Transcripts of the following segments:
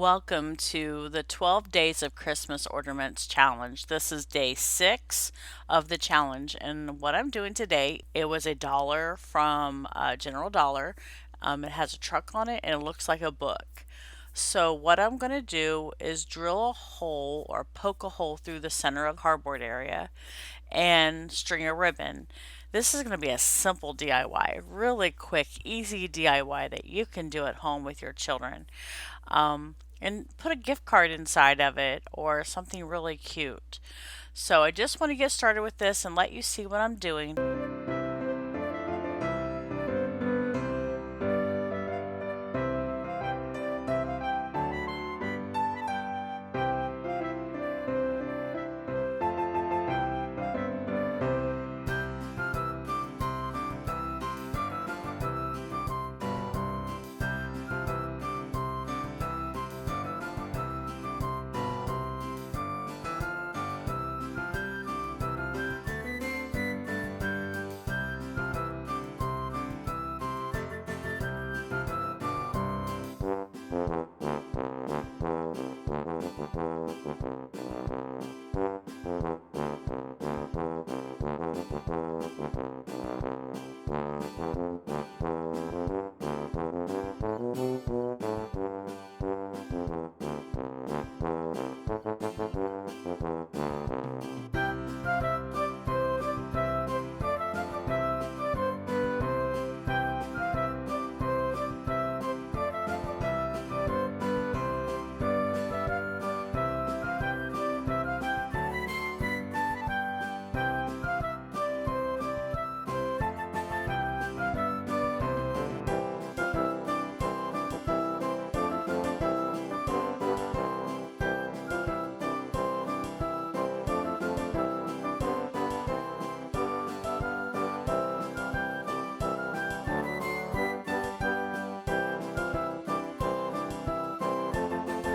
Welcome to the 12 Days of Christmas Ornaments Challenge. This is day 6 of the challenge, and what I'm doing today, it was a dollar from General Dollar. It has a truck on it and it looks like a book. So what I'm going to do is drill a hole or poke a hole through the center of the cardboard area and string a ribbon. This is going to be a simple DIY, really quick, easy DIY that you can do at home with your children. And put a gift card inside of it or something really cute. So I just want to get started with this and let you see what I'm doing.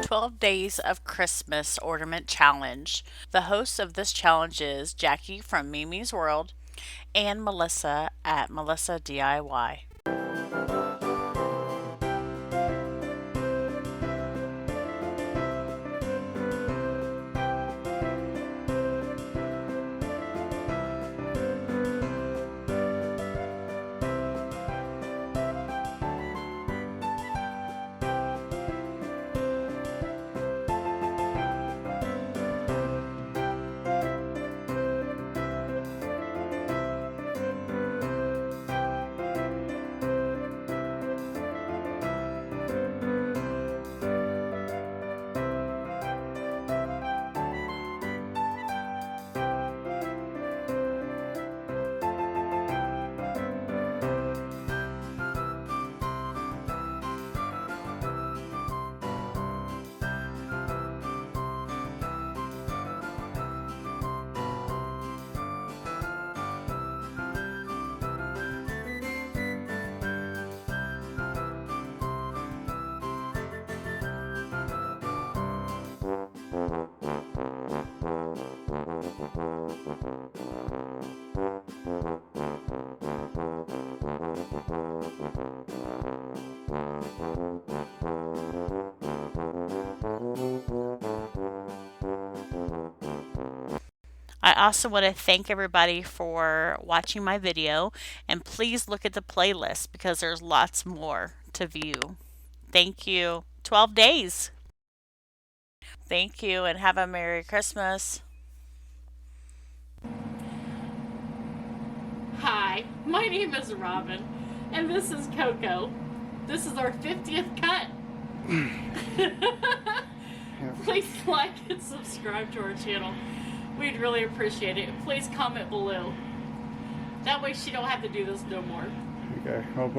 12 Days of Christmas Ornament Challenge. The hosts of this challenge is Jackie from Mimi's World and Melissa at Melissa DIY. I also want to thank everybody for watching my video, and please look at the playlist because there's lots more to view. Thank you. 12 days. Thank you and have a Merry Christmas. Hi, my name is Robin, and this is Coco. This is our 50th cut. Please like and subscribe to our channel. We'd really appreciate it. Please comment below. That way she don't have to do this no more. Okay. Well,